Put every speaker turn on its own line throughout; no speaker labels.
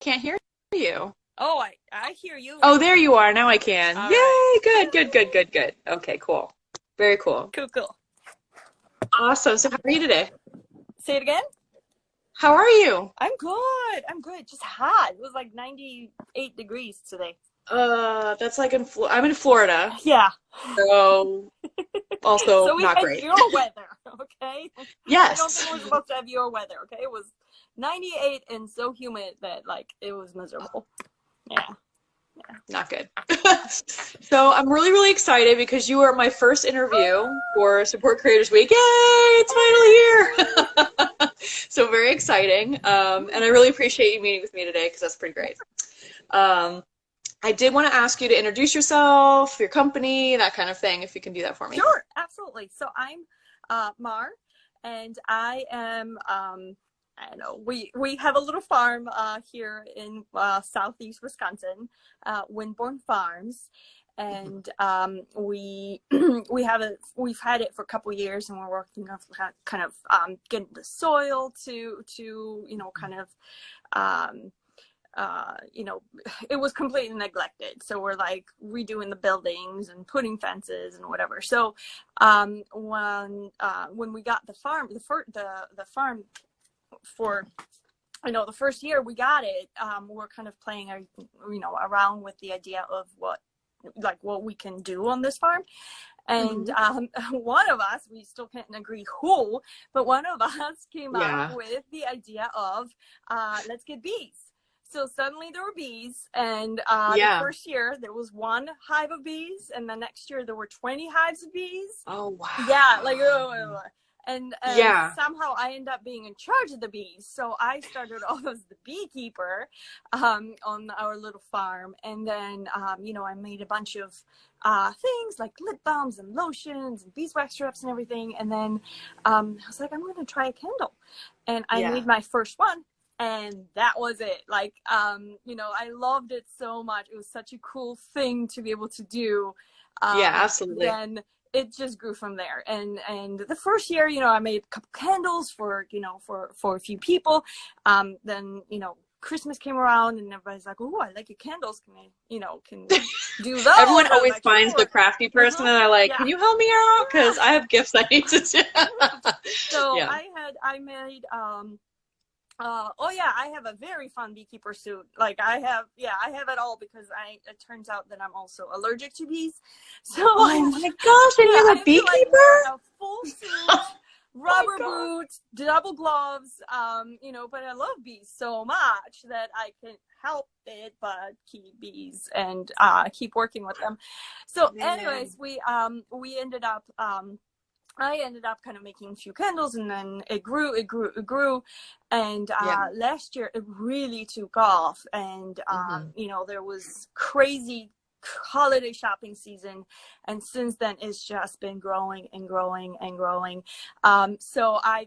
can't hear you.
Oh, I hear you
Oh,
now.
there you are. Now I can.
All right.
Yay! Good, good, good, good, good. Okay, cool. Very cool.
Cool, cool.
Awesome. So how are you today?
Say it again.
How are you?
I'm good. I'm good. Just hot. It was like 98 degrees today.
That's like I'm in Florida,
Yeah.
so also
So we
not
had
great.
your weather, okay? I don't
Yes.
think we're supposed to have your weather, okay? It was 98 and so humid that like it was miserable. Yeah.
Not good. So I'm really, really excited because you are my first interview for Support Creators Week. Yay! It's finally here. So very exciting. And I really appreciate you meeting with me today because that's pretty great. Um, I did want to ask you to introduce yourself, your company, that kind of thing, if you can do that for me.
Sure, absolutely. So I'm Mar, and I am I don't know, we have a little farm here in southeast Wisconsin, Windborne Farms, and we've had it for a couple years, and we're working on kind of getting the soil to kind of um, it was completely neglected. So we're like redoing the buildings and putting fences and whatever. So when we got the farm, the farm for the first year we got it, we're kind of playing around with the idea of what we can do on this farm. And one of us, we still can't agree who, but one of us came up with the idea of let's get bees. So suddenly there were bees, and the first year there was one hive of bees, and the next year there were 20 hives of bees.
Oh, wow.
Yeah, like, and somehow I ended up being in charge of the bees. So I started off as the beekeeper on our little farm, and then I made a bunch of things like lip balms and lotions and beeswax strips and everything. And then I was like, I'm going to try a candle, and I made my first one. And that was it. Like, I loved it so much. It was such a cool thing to be able to do.
Yeah, absolutely.
Then it just grew from there. And the first year, I made a couple candles for a few people. Then, Christmas came around and everybody's like, oh, I like your candles. Can do those?
Everyone always
like,
finds the crafty person and they're like, can you help me out? Because I have gifts I need to do.
So I made, I have a very fun beekeeper suit. Like I have it all because it turns out that I'm also allergic to bees. So
oh my gosh, and you're a beekeeper?
Like, a full suit, rubber boots, double gloves, but I love bees so much that I can help it but keep bees and keep working with them. So anyways, we ended up I ended up kind of making a few candles, and then it grew. And last year it really took off. And, there was crazy holiday shopping season. And since then, it's just been growing and growing and growing. So I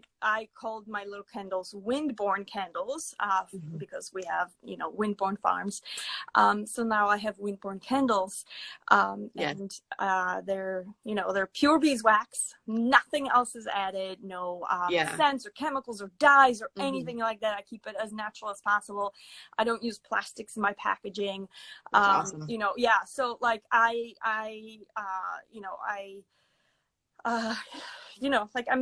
called my little candles Windborne candles because we have, Windborne Farms. So now I have Windborne candles. And they're pure beeswax. Nothing else is added. No scents or chemicals or dyes or anything like that. I keep it as natural as possible. I don't use plastics in my packaging.
That's awesome.
So like I'm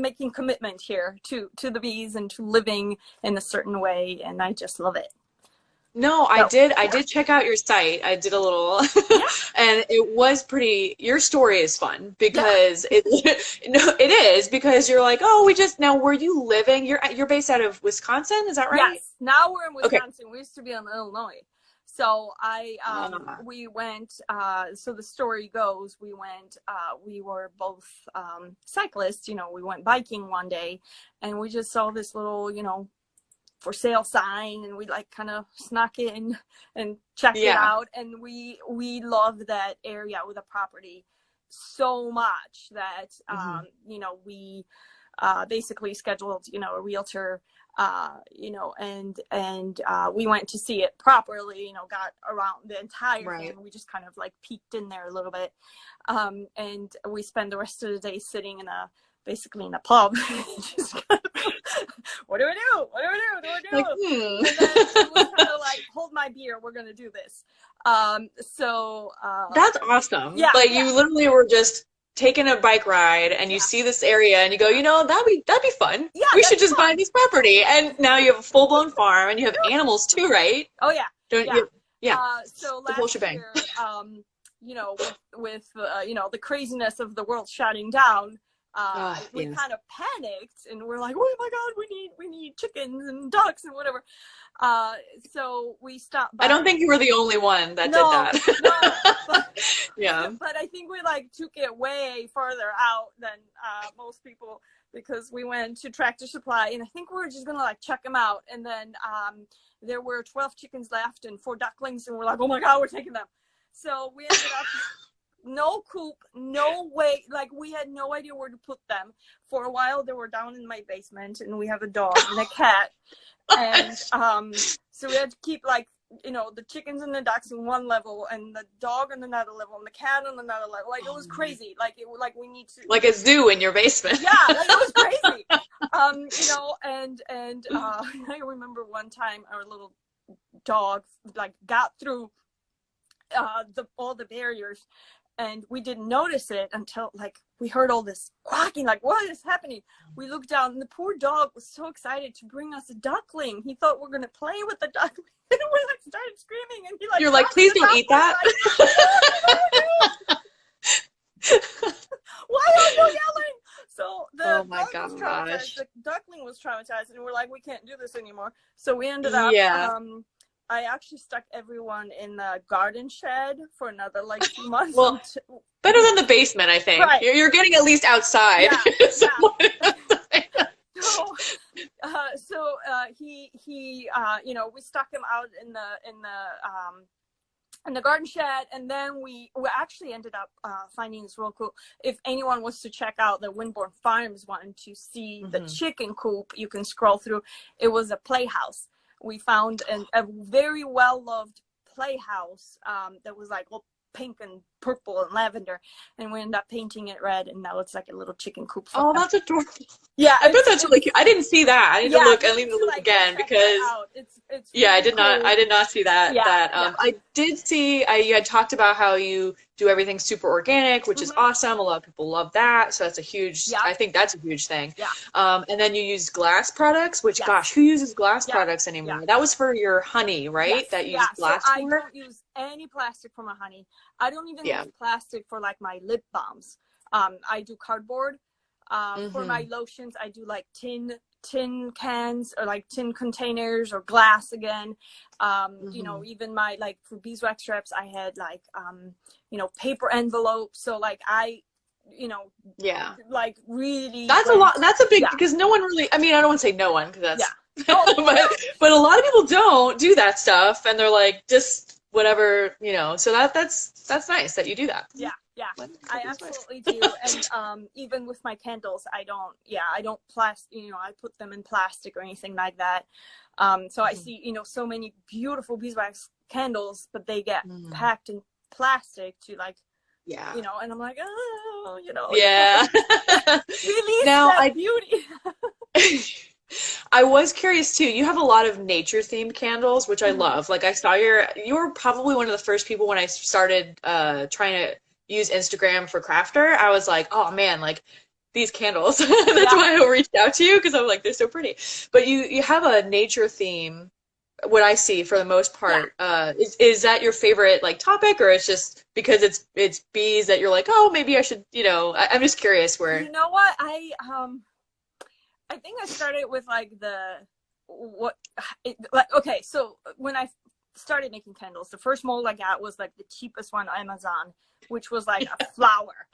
making commitment here to the bees and to living in a certain way, and I just love it.
No, I did check out your site. I did a little, and it was your story is fun because it is because you're like, oh, where you living? You're based out of Wisconsin, is that right?
Yes. Now we're in Wisconsin.
Okay.
We used to be in Illinois. So we went, so the story goes, we were both cyclists, we went biking one day, and we just saw this little, for sale sign, and we like kind of snuck in and checked it out. And we loved that area with the property so much that, we basically scheduled, a realtor, and we went to see it properly, got around the entire thing. We just kind of like peeked in there a little bit. And we spent the rest of the day sitting in basically in a pub. Just kind of, what do we do? What do we do? What do we do?
Like,
And then it was kind of like, hold my beer, we're gonna do this.
That's awesome.
Yeah,
Like
yeah.
you literally were just taking a bike ride and you see this area and you go, you know, that'd be fun.
Yeah,
We
that'd
should
be
just
fun.
buy this property. And now you have a full-blown farm and you have animals too, right?
Oh yeah.
Don't
Yeah.
you? Yeah.
So
The whole
last
shebang.
year, you know, with you know, the craziness of the world shutting down, we
Yes.
kind of panicked and we're like, oh my God, we need chickens and ducks and whatever. So we stopped by.
I don't think you were the only one that
No,
did that.
no.
Yeah.
But I think we like took it way farther out than most people, because we went to Tractor Supply and I think we were just gonna like check them out, and then there were 12 chickens left and 4 ducklings, and we're like, oh my God, we're taking them. So we ended up no coop, no way, like we had no idea where to put them. For a while they were down in my basement, and we have a dog and a cat, and so we had to keep like, you know, the chickens and the ducks in one level and the dog on another level and the cat on another level. Like it was crazy. Like it like we need to,
Like a zoo in your basement.
yeah, like it was crazy. You know, and I remember one time our little dog like got through all the barriers, and we didn't notice it until like we heard all this quacking, like what is happening? We looked down and the poor dog was so excited to bring us a duckling. He thought we're gonna play with the duckling. And we like started screaming, and he like,
You're like, please don't eat that.
Like, why are you yelling? So the
Oh my
dog was
gosh.
traumatized, the duckling was traumatized, and we're like, we can't do this anymore. So we ended up,
Yeah.
I actually stuck everyone in the garden shed for another like 2 months.
Well, better than the basement, I think.
Right.
You're getting at least outside.
Yeah, So he you know, we stuck him out in the garden shed, and then we actually ended up finding this real cool. If anyone wants to check out the Windborne Farms one to see the chicken coop, you can scroll through. It was a playhouse. We found a very well loved playhouse that was like all pink and purple and lavender, and we ended up painting it red, and now it's like a little chicken coop.
Oh, that's adorable.
Yeah,
I bet that's really cute. I didn't see that. I need to look. I need to look
like,
again because
it's
yeah,
really
I did not see that.
Yeah,
I did see. You had talked about how you do everything super organic, which is awesome. A lot of people love that, so that's a huge. I think that's a huge thing.
Yeah.
And then you use glass products, which gosh, who uses glass products anymore? That was for your honey, right? That you use glass
so
for.
I don't use any plastic for my honey. I don't even use plastic for like my lip balms. I do cardboard. For my lotions, I do like tin cans or like tin containers or glass again. You know, even my like for beeswax strips, I had like you know, paper envelopes. So like you know, like really.
That's a lot. That's a big because no one really. I mean, I don't want to say no one because that's. but a lot of people don't do that stuff, and they're like just whatever, you know. So that's nice that you do that.
Yeah. I absolutely do. And even with my candles, I don't you know, I put them in plastic or anything like that. So I see, you know, so many beautiful beeswax candles, but they get packed in plastic to like, you know, and I'm like, oh, you know, release that beauty.
I was curious too. You have a lot of nature themed candles, which I love. Like I saw you were probably one of the first people when I started trying to use Instagram for crafter. I was like, oh man, like these candles. That's why I reached out to you, because I'm like, they're so pretty. But you have a nature theme, what I see for the most part. Is that your favorite like topic, or it's just because it's bees that you're like, oh, maybe I should, you know, I'm just curious where.
You know what? I think I started with like okay, so when I started making candles, the first mold I got was like the cheapest one on Amazon, which was like a flower.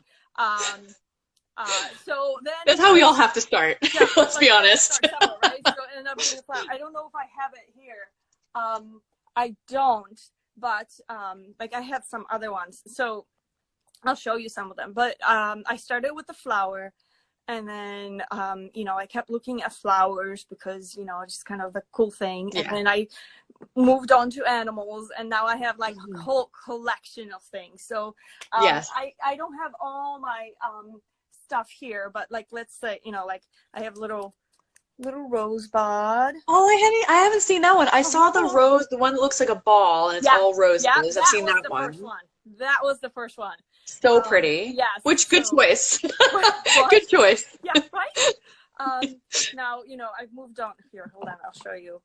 So then
that's how we all have to start. Let's be honest.
Somewhere, right? So it ended up being a flower. I don't know if I have it here. I don't, but like I have some other ones, so I'll show you some of them. But I started with the flower. And then, you know, I kept looking at flowers because, you know, it's just kind of the cool thing. And then I moved on to animals, and now I have like a whole collection of things. So I don't have all my stuff here, but like, let's say, you know, like I have little rosebud.
Oh, I haven't seen that one. I saw the rose, the one that looks like a ball and it's
Yeah,
all roses.
yeah,
I've seen
that was
that
the
one.
first one. That was the first one.
So pretty.
Yes.
Which good
So,
choice.
what?
Good choice.
Yeah, right? Now, you know, I've moved on here. Hold on, I'll show you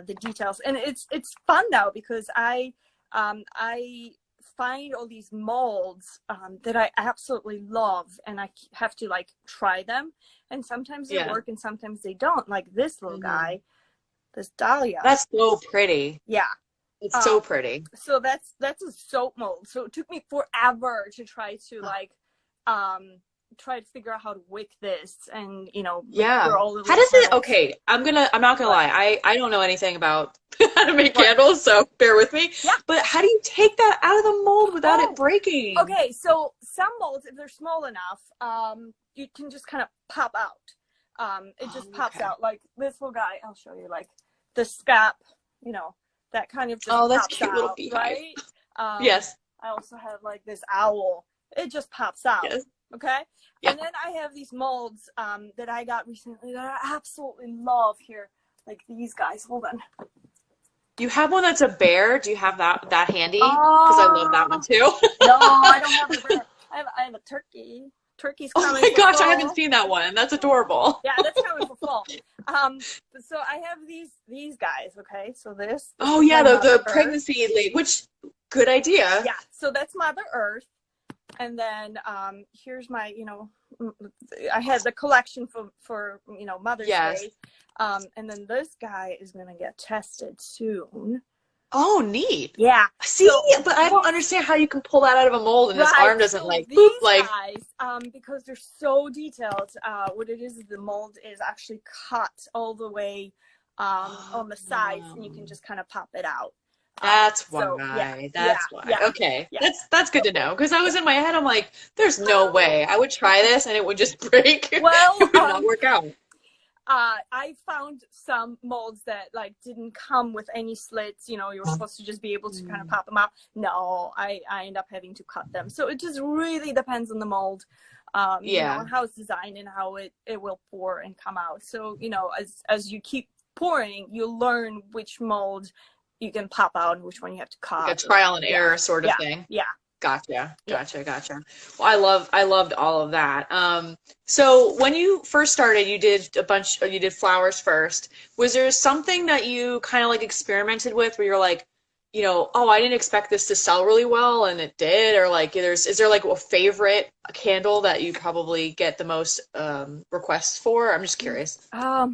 the details. And it's fun now because I find all these molds that I absolutely love, and I have to like try them. And sometimes they work and sometimes they don't. Like this little guy, this dahlia.
That's so pretty.
Yeah.
It's so pretty.
So that's a soap mold. So it took me forever to try to like try to figure out how to wick this, and you know,
how does it, okay, I'm not gonna lie, I don't know anything about how to make candles, so bear with me.
Yeah.
But how do you take that out of the mold without it breaking?
Okay, so some molds, if they're small enough, you can just kind of pop out. It just pops out. Like this little guy, I'll show you, like the scap, you know, that kind of just
that's
pops
cute
out,
little beehive.
right?
Yes.
I also have like this owl. It just pops out.
Yes.
Okay.
Yeah.
And then I have these molds that I got recently that I absolutely love here. Like these guys. Hold on.
You have one that's a bear? Do you have that handy? Because I love that one too.
No, I don't have a bear. I have a turkey. Turkey's coming.
Oh my gosh,
fall.
I haven't seen that one. That's adorable.
Yeah, that's coming for fall. So I have these guys. Okay, so this
oh yeah, the pregnancy lady. Which good idea.
Yeah. So that's Mother Earth. And then here's my, you know, I had the collection for you know, Mother's Day. And then this guy is going to get tested soon.
Oh, neat.
Yeah.
See, but I don't understand how you can pull that out of a mold and his arm doesn't like
these
boop, like.
Guys, because they're so detailed, what it is the mold is actually cut all the way on the sides, and you can just kind of pop it out.
That's why.
So,
that's why.
Yeah,
okay. Yeah. That's good to know, because I was in my head, I'm like, there's no way I would try this and it would just break.
Well,
it would not work out.
I found some molds that like didn't come with any slits. You know, you were supposed to just be able to kind of pop them out. No, I end up having to cut them. So it just really depends on the mold. You know, and how it's designed and how it will pour and come out. So, you know, as you keep pouring, you'll learn which mold you can pop out and which one you have to cut.
Like a trial and error sort of thing.
Yeah.
Gotcha. Well, I loved all of that. So when you first started, you did flowers first. Was there something that you kind of like experimented with where you're like, you know, oh, I didn't expect this to sell really well and it did, or like is there like a favorite candle that you probably get the most requests for? I'm just curious.
I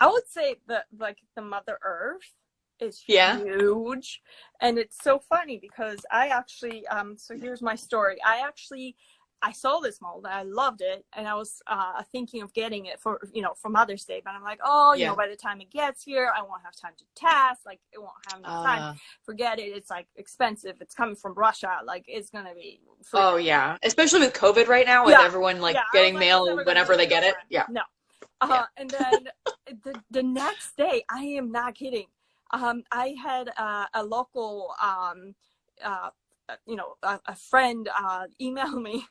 would say that like the Mother Earth is huge, and it's so funny because I actually so here's my story. I saw this mold, I loved it, and I was thinking of getting it for, you know, for Mother's Day, but I'm like, oh, you know, by the time it gets here, I won't have time to test, like it won't have enough time. Forget it. It's like expensive. It's coming from Russia. Like it's gonna be free.
Oh yeah, especially with COVID right now, with everyone like getting mail whenever they get it. Yeah.
No. And then the next day, I am not kidding. I had a local, you know, a friend email me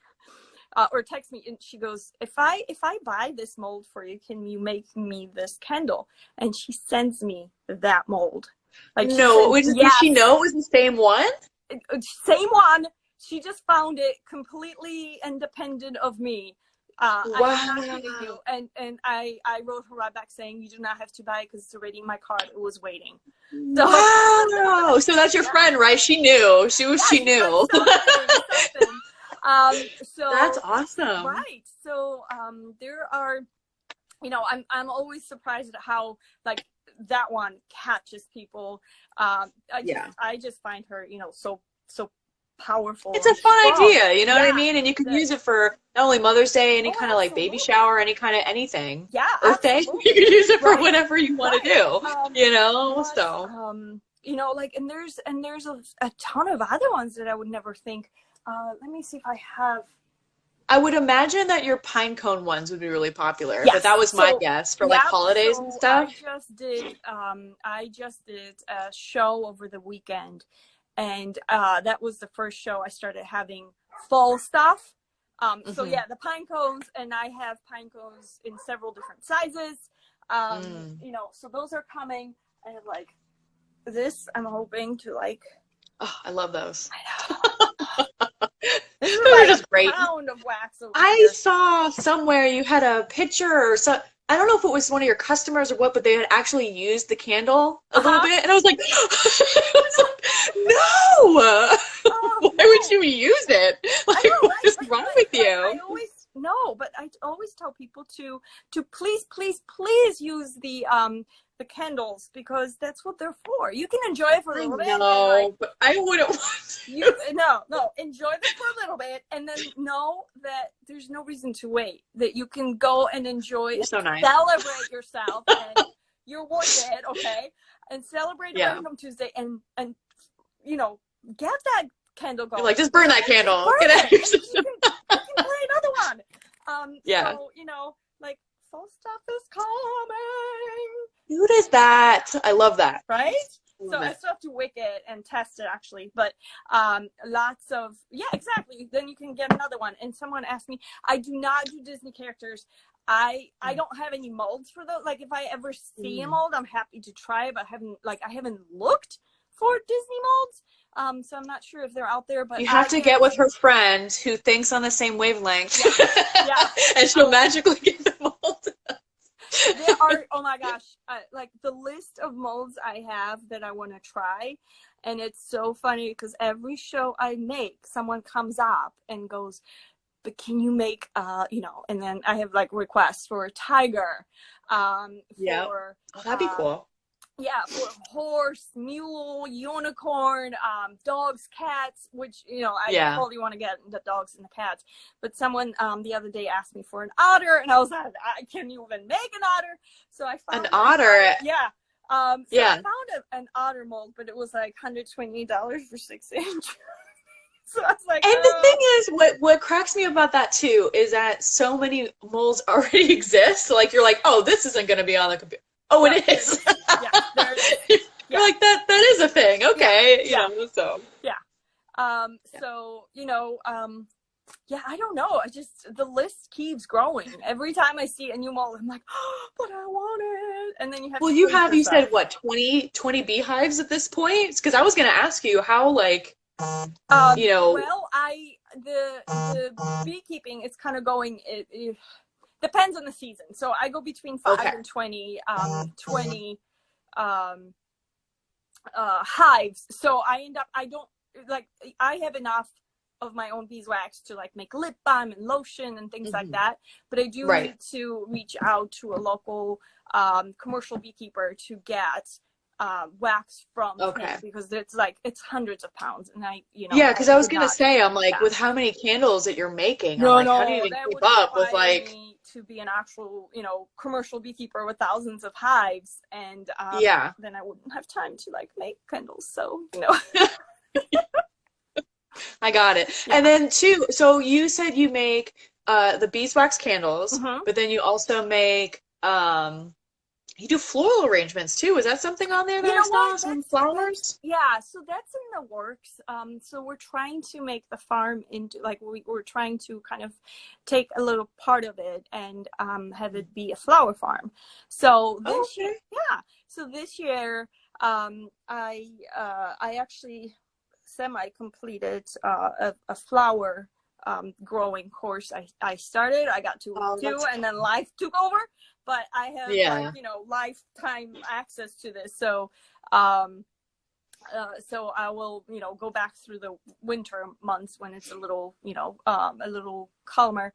or text me, and she goes, if I buy this mold for you, can you make me this candle? And she sends me that mold. Like,
no, did she know it was the same one?
Same one. She just found it completely independent of me.
Wow.
I'm not kidding you. And I wrote her right back saying, you do not have to buy it because it's already in my cart. It was waiting. So,
wow. So that's your friend, right? She knew. She knew.
Something. So
that's awesome.
Right. So there are, you know, I'm always surprised at how like that one catches people. I just find her, you know, so powerful.
It's a fun idea, you know what I mean? And you can use it for not only Mother's Day, any kind of like baby shower, any kind of anything.
Yeah.
Earth Day, you can use it for whatever you want to do. You know, so
you know, like, and there's a ton of other ones that I would never think. Let me see if I have.
I would imagine that your pine cone ones would be really popular,
yes.
But that was my guess for like holidays and stuff.
I just did a show over the weekend, and that was the first show I started having fall stuff. So yeah, the pine cones, and I have pine cones in several different sizes. You know, so those are coming. I have like this. I'm hoping to like.
Oh, I love those.
I know. This is
Those are
like
just
a
great.
pound of wax over
I
here.
saw somewhere you had a picture or so. I don't know if it was one of your customers or what, but they had actually used the candle a little bit, and I was like, no!
Oh,
Why would you use it? Like,
I know,
what is
right?
wrong with you?
I always no, but I always tell people to please use the candles, because that's what they're for. You can enjoy it for a
I
little bit, and
know,
like
but I wouldn't want
you no enjoy them for a little bit, and then know that there's no reason to wait. That you can go and enjoy,
You're so nice.
celebrate yourself, and you're worth it, okay? And celebrate
Yeah.
Random Tuesday, and you know, get that candle going.
You're like, just burn that candle.
Burn
Get out of
it.
here.
You can play another one.
Yeah.
So, you know, like, fall stuff is coming.
What is that? I love that.
Right?
Love
So I
it.
still have to wick it and test it, actually. But lots of, yeah, exactly. Then you can get another one. And someone asked me, I do not do Disney characters. I don't have any molds for those. Like, if I ever see a mold, I'm happy to try it, but I haven't looked for Disney molds. So I'm not sure if they're out there, but
You have to get with her friend who thinks on the same wavelength.
Yeah.
And she'll magically get the mold.
There are, oh my gosh, like the list of molds I have that I want to try. And it's so funny because every show I make, someone comes up and goes, but can you make, you know, and then I have like requests for a tiger.
Yeah.
For,
Oh, that'd be cool.
Yeah, for horse, mule, unicorn, dogs, cats, which, you know, I totally want to get the dogs and the cats. But someone the other day asked me for an otter, and I was like, can you even make an otter? So I found
an otter.
Yeah. So
yeah.
I found an otter mold, but it was like $128 for 6 inch. So I was like,
and the thing is, what cracks me about that too is that so many molds already exist. Like, you're like, oh, this isn't going to be on the computer. Oh, it is.
Yeah, there it is.
You're like, that is a thing. Okay.
Yeah.
You know, so.
Yeah. So, you know, yeah, I don't know. The list keeps growing. Every time I see a new mold, I'm like, oh, but I want it. And then you have
Well,
to
you said what, 20 beehives at this point? Because I was going to ask you how, like, you know.
Well, the beekeeping, it's kind of going, it depends on the season. So I go between 5 and 20 hives. So I have enough of my own beeswax to like make lip balm and lotion and things like that. But I do need to reach out to a local commercial beekeeper to get wax from him, because it's hundreds of pounds, and because
I was gonna say, I'm like, with how many candles that you're making, I'm like, how do you even keep up with like
to be an actual, you know, commercial beekeeper with thousands of hives, and then I wouldn't have time to like make candles, so you know.
I got it. And then too, so you said you make the beeswax candles, but then you also make you do floral arrangements too. Is that something on there that I saw? Some flowers?
Yeah, so that's in the works. So we're trying to make the farm into, like, we're trying to kind of take a little part of it and have it be a flower farm. So this year, so this year, I actually semi-completed a flower growing course. I started, I got to do, and then life took over, but I have like, you know, lifetime access to this. So so I will, you know, go back through the winter months when it's a little, you know, a little calmer.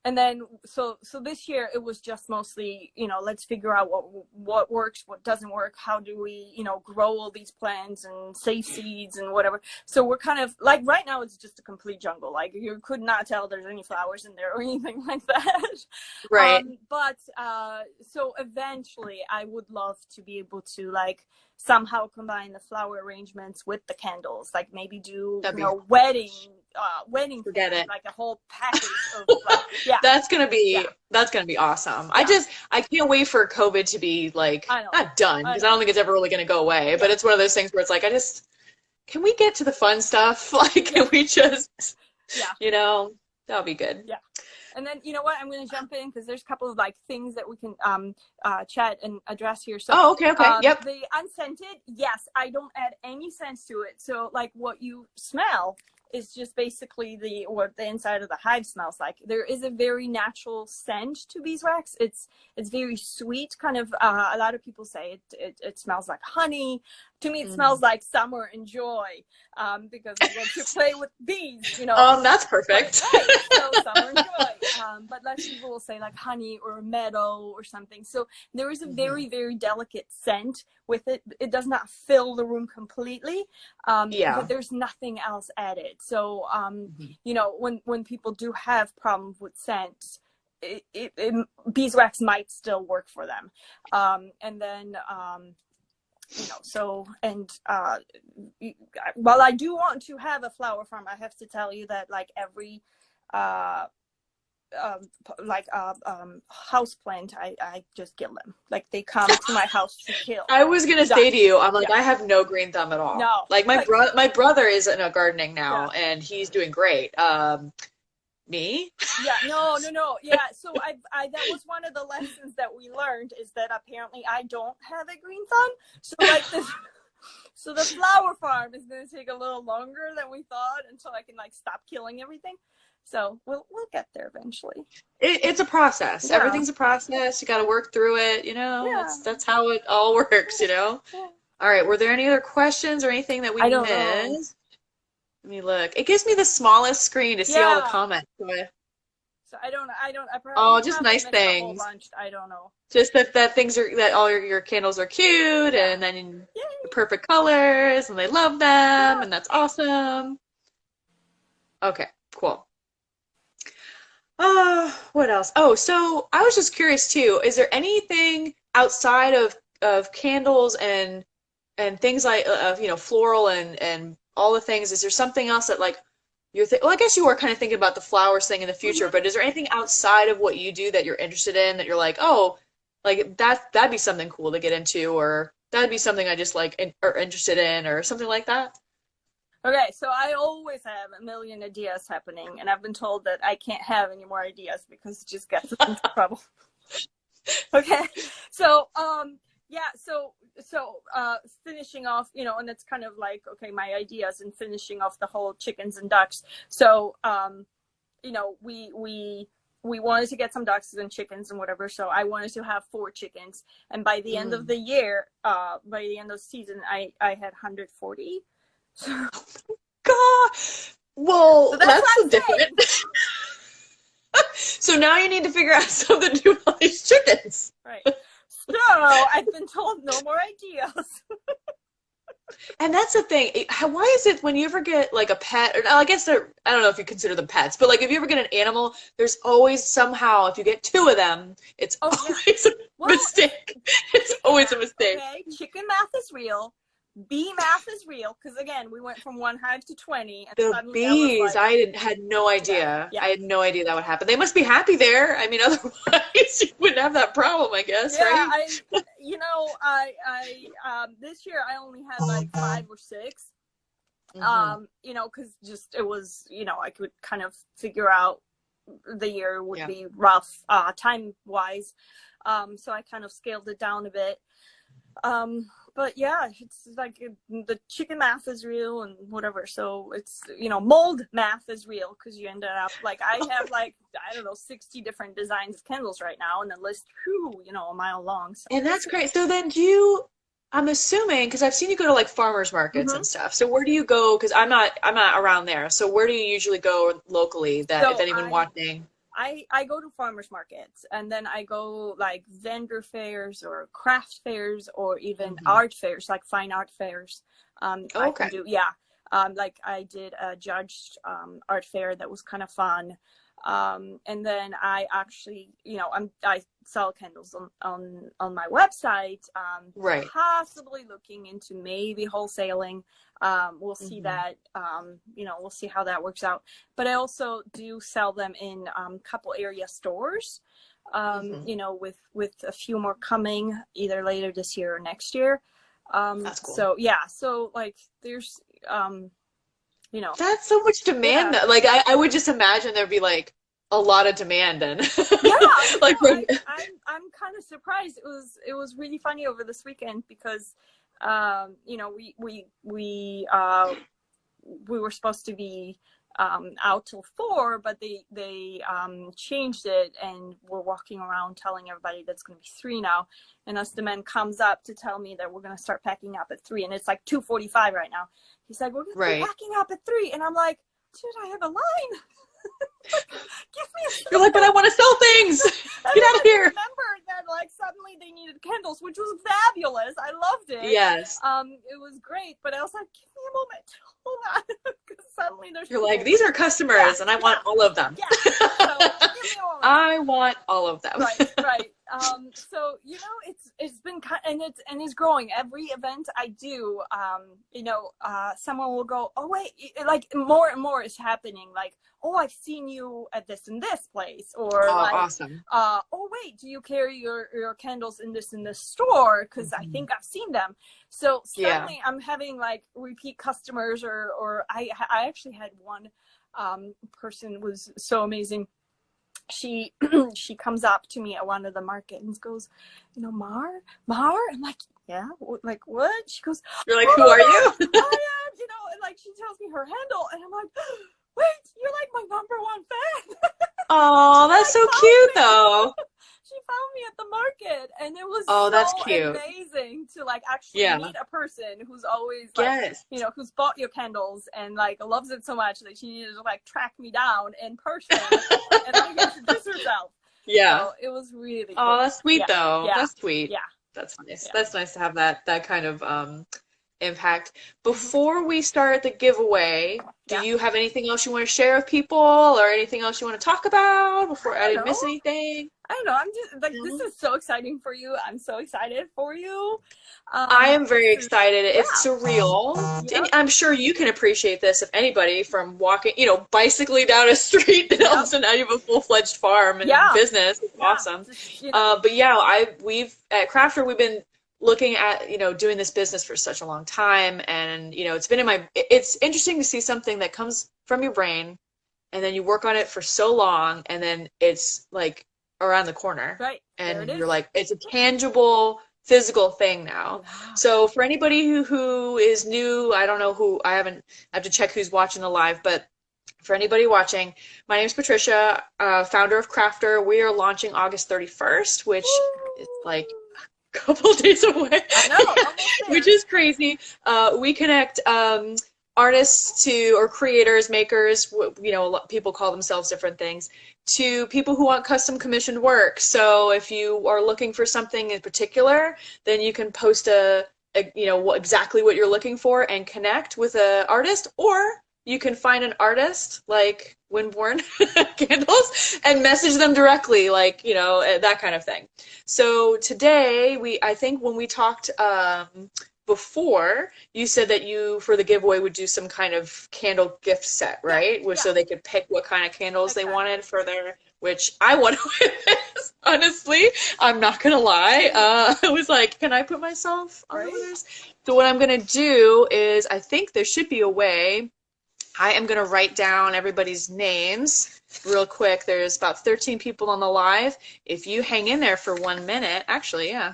And then, so this year it was just mostly, you know, let's figure out what works, what doesn't work. How do we, you know, grow all these plants and save seeds and whatever. So we're kind of like, right now it's just a complete jungle. Like, you could not tell there's any flowers in there or anything like that.
Right.
But so eventually I would love to be able to like somehow combine the flower arrangements with the candles, like maybe do, you know, wedding
Forget
things,
it.
like a whole package of like,
that's gonna be awesome. I can't wait for COVID to be like not done, because I don't think it's ever really gonna go away, but it's one of those things where it's like, can we get to the fun stuff? Like, can we just
Yeah.
You know, that'll be good.
Yeah. And then, you know what? I'm going to jump in because there's a couple of like things that we can chat and address here. So,
Oh, okay, okay. Yep.
the unscented, yes, I don't add any scents to it. So, like what you smell is just basically what the inside of the hive smells like. There is a very natural scent to beeswax. It's very sweet, kind of. A lot of people say it smells like honey. To me, it smells like summer and joy, because I get to play with bees. You know.
That's perfect.
Right. So summer and joy. But lots of people will say like honey or meadow or something. So there is a very, very delicate scent with it. It does not fill the room completely, but there's nothing else added. So, you know, when people do have problems with scent, beeswax might still work for them. And then, you know, so, and while I do want to have a flower farm, I have to tell you that like every house plant, I just kill them. Like they come to my house to kill.
I was gonna say to you, I'm like, I have no green thumb at all.
No.
Like my brother is in a gardening now, and he's doing great. Me?
Yeah, no. Yeah, so I that was one of the lessons that we learned, is that apparently I don't have a green thumb. So like so the flower farm is going to take a little longer than we thought until I can like stop killing everything. So we'll get there eventually.
It's a process.
Yeah.
Everything's a process. You got to work through it. You know,
Yeah.
that's how it all works. You know.
Yeah.
All right. Were there any other questions or anything that we
I don't
missed? Let me look. It gives me the smallest screen to see all the comments.
So I don't.
Oh, just nice things.
I don't know.
Just that things are, that all your candles are cute, and then the perfect colors, and they love them, and that's awesome. Okay, cool. What else? Oh, so I was just curious too. Is there anything outside of candles and things like you know, floral and all the things? Is there something else that like well, I guess you are kind of thinking about the flowers thing in the future, but is there anything outside of what you do that you're interested in, that you're like, oh, like that'd be something cool to get into, or that'd be something I just like or interested in, or something like that?
Okay, so I always have a million ideas happening, and I've been told that I can't have any more ideas because it just gets into trouble. Okay, so finishing off, you know, and it's kind of like, okay, my ideas and finishing off the whole chickens and ducks. So, you know, we wanted to get some ducks and chickens and whatever. So I wanted to have 4 chickens. And by the end of the year, by the end of the season, I had 140.
God, well,
so
that's different. So now you need to figure out something to do with all these chickens.
Right. So I've been told no more ideas.
And that's the thing. Why is it when you ever get like a pet, or I guess I don't know if you consider them pets, but like if you ever get an animal, there's always somehow, if you get 2 of them, it's always a mistake. It's always a mistake.
Okay, chicken math is real. Bee math is real, because again, we went from 1 hive to 20. And
the bees, like, I had no idea.
Yeah.
I had no idea that would happen. They must be happy there. I mean, otherwise you wouldn't have that problem, I guess, right?
You know, I this year I only had like 5 or 6. You know, because just it was, you know, I could kind of figure out the year would be rough time wise, so I kind of scaled it down a bit. But yeah, it's like the chicken math is real and whatever. So it's, you know, mold math is real, because you ended up like, I have like, I don't know, 60 different designs of candles right now, and the list, you know, a mile long. So.
And that's great. So then I'm assuming, because I've seen you go to like farmers markets and stuff. So where do you go? Because I'm not around there. So where do you usually go locally, that if anyone watching?
I go to farmers markets, and then I go like vendor fairs or craft fairs, or even art fairs, like fine art fairs. I can do, like I did a judged art fair that was kind of fun. And then I actually, you know, I sell candles on my website, possibly looking into maybe wholesaling. We'll see that, you know, we'll see how that works out. But I also do sell them in couple area stores, you know, with a few more coming either later this year or next year. That's cool. So yeah, so like there's, you you know.
That's so much demand.
Yeah.
Like I would just imagine there'd be like a lot of demand then.
Yeah, I
Like
know. I'm kind of surprised. It was really funny over this weekend because, you know, we were supposed to be out till 4, but they changed it, and we're walking around telling everybody that's going to be 3 now. And as the man comes up to tell me that we're going to start packing up at 3, and it's like 2:45 right now. He's like, we're going to
Right.
be packing up at 3, and I'm like, dude, I have a line. Give me a
You're like, but I want to sell things. Get out of here.
I remember that like suddenly they needed candles, which was fabulous. I loved it.
Yes.
It was great, but I was like, give me a moment. Hold on. Because suddenly there's
You're like, these are customers and I want all of them.
Yeah. So, give me a moment.
I want all of them.
Right. So, you know, it's been and it's growing. Every event I do, you know, someone will go, oh wait, like more and more is happening. Like, oh, I've seen you at this and this place, or like,
awesome.
Oh wait, do you carry your candles in this store? Because I think I've seen them. So suddenly I'm having like repeat customers, or I actually had one person was so amazing. She comes up to me at one of the market and goes, you know, Mar? I'm like, yeah, like what? She goes,
you're like, who are you?
I am, you know, and like she tells me her handle, and I'm like, wait, you're like my #1 fan.
Oh, that's so cute though.
She found me at the market, and it was
that's
so
cute.
Amazing to like actually meet a person who's always like, you know, who's bought your candles and like loves it so much that she needed to like track me down in person and like introduce herself.
Yeah.
So it was really cool.
Oh, that's sweet though.
Yeah.
That's sweet.
Yeah.
That's nice.
Yeah.
That's nice to have that kind of impact. Before we start the giveaway, do you have anything else you want to share with people, or anything else you want to talk about before I didn't miss anything?
I don't know. I'm just like, this is so exciting for you. I'm so excited for you.
I am very excited. It's surreal. And I'm sure you can appreciate this, if anybody, from walking, you know, bicycling down a street, and all of a sudden now you have a full-fledged farm and business. It's awesome. Just, you know. But yeah, we've at KRFTR, we've been looking at, you know, doing this business for such a long time, and you know, it's interesting to see something that comes from your brain, and then you work on it for so long, and then it's like around the corner,
right?
And you're like, it's a tangible, physical thing now. Wow. So for anybody who is new, I don't know who, I have to check who's watching the live, but for anybody watching, my name is Patricia, founder of KRFTR. We are launching August 31st, which is like couple days away.
I know,
which is crazy. We connect artists or creators, makers, you know, people call themselves different things, to people who want custom commissioned work. So if you are looking for something in particular, then you can post you know, exactly what you're looking for and connect with an artist, or you can find an artist like Windborne Candles and message them directly, like, you know, that kind of thing. So today, I think when we talked before, you said that you, for the giveaway, would do some kind of candle gift set, right? So they could pick what kind of candles they wanted for their, which I want to witness, honestly. I'm not going to lie. I was like, can I put myself on the winners? So what I'm going to do is, I think there should be a way. I am going to write down everybody's names real quick. There's about 13 people on the live. If you hang in there for 1 minute, actually, yeah.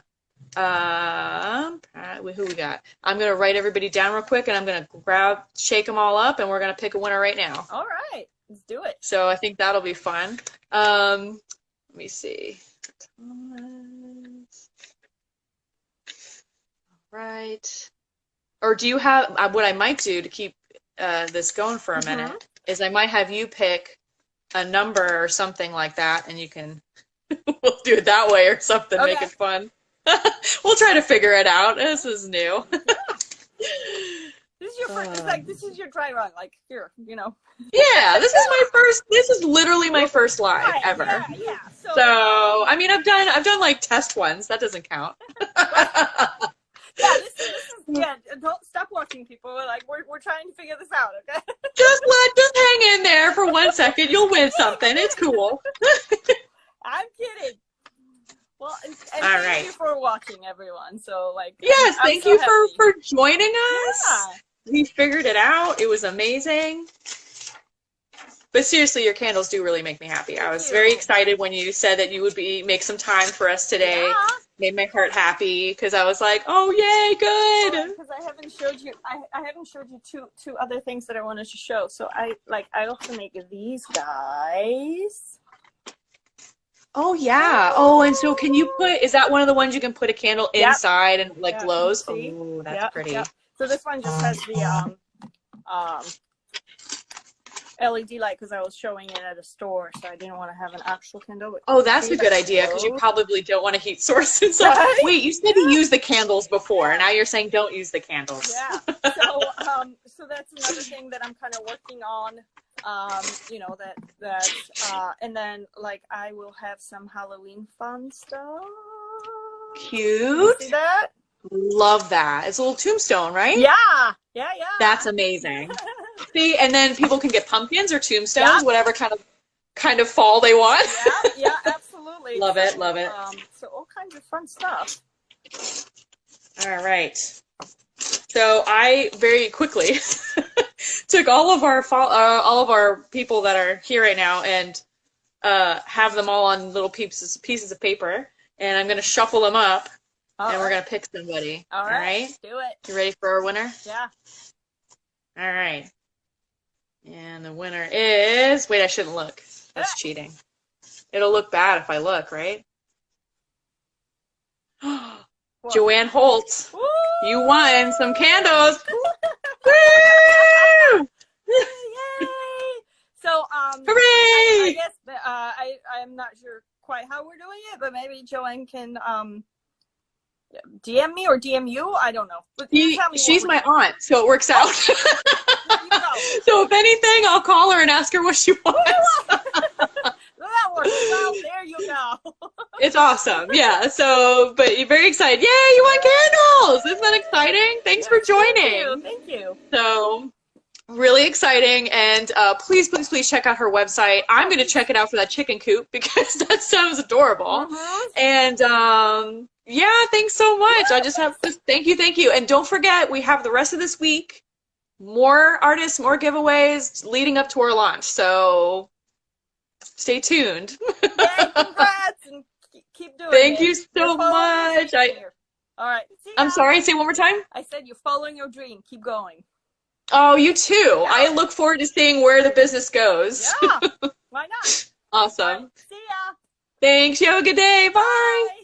Who we got? I'm going to write everybody down real quick, and I'm going to shake them all up, and we're going to pick a winner right now.
All right. Let's do it.
So I think that'll be fun. Let me see. All right. Or do you have, what I might do to keep this going for a minute is I might have you pick a number or something like that, and you can we'll do it that way or something, make it fun. We'll try to figure it out. This is new.
This is your first, it's like, this is your dry run, like, here, you know.
Yeah, this is literally my first live ever.
Yeah.
So I mean, I've done like test ones. That doesn't count.
This is don't stop watching, people. We're trying to figure this out, okay?
Just hang in there for 1 second. You'll win something. It's cool.
I'm kidding. Well, and thank you for watching, everyone. So, like,
yes, thank you for joining us. We figured it out. It was amazing. But seriously, your candles do really make me happy. I was very excited when you said that you would make some time for us today.
Yeah.
Made my heart happy because I was like, oh yay, good.
Because I haven't showed you, I haven't showed you two other things that I wanted to show. So I also make these guys.
Oh yeah. Oh, and so can you is that one of the ones you can put a candle inside and like glows? Oh, that's pretty.
Yep. So this one just has the LED light because I was showing it at a store, so I didn't want to have an actual candle.
Oh, that's a good idea because you probably don't want a heat source inside. Right? Wait, you said you used the candles before, and now you're saying don't use the candles.
Yeah. So that's another thing that I'm kind of working on. You know, and then like I will have some Halloween fun stuff.
Cute.
See that?
Love that. It's a little tombstone, right?
Yeah.
That's amazing. See, and then people can get pumpkins or tombstones, whatever kind of fall they want.
Yeah, absolutely.
Love it.
So all kinds of fun stuff.
All right. So I very quickly took all of our people that are here right now and have them all on little pieces of paper, and I'm going to shuffle them up, and we're going to pick somebody.
All right. Do it.
You ready for our winner?
Yeah.
All right. And the winner is... Wait, I shouldn't look. That's cheating. It'll look bad if I look, right? Joanne Holt, you won some candles. Woo!
Yay! So,
hooray!
I guess I'm not sure quite how we're doing it, but maybe Joanne can DM me or DM you. I don't know. But
she's my aunt, so it works out. So if anything, I'll call her and ask her what she wants.
That works. Well, there you go.
It's awesome. Yeah. So, but you're very excited. Yay, you won candles. Isn't that exciting? Thanks for joining.
Thank you.
So, really exciting. And please check out her website. I'm going to check it out for that chicken coop because that sounds adorable. And yeah, thanks so much. I just have to thank you. And don't forget, we have the rest of this week. More artists, more giveaways leading up to our launch. So stay tuned.
Yay, congrats and keep doing it.
Thank you so much.
All right.
I'm sorry, say one more time.
I said you're following your dream. Keep going.
Oh, you too. Yeah. I look forward to seeing where the business goes.
Yeah. Why not?
Awesome.
Right. See ya.
Thanks. You have a good day. Bye.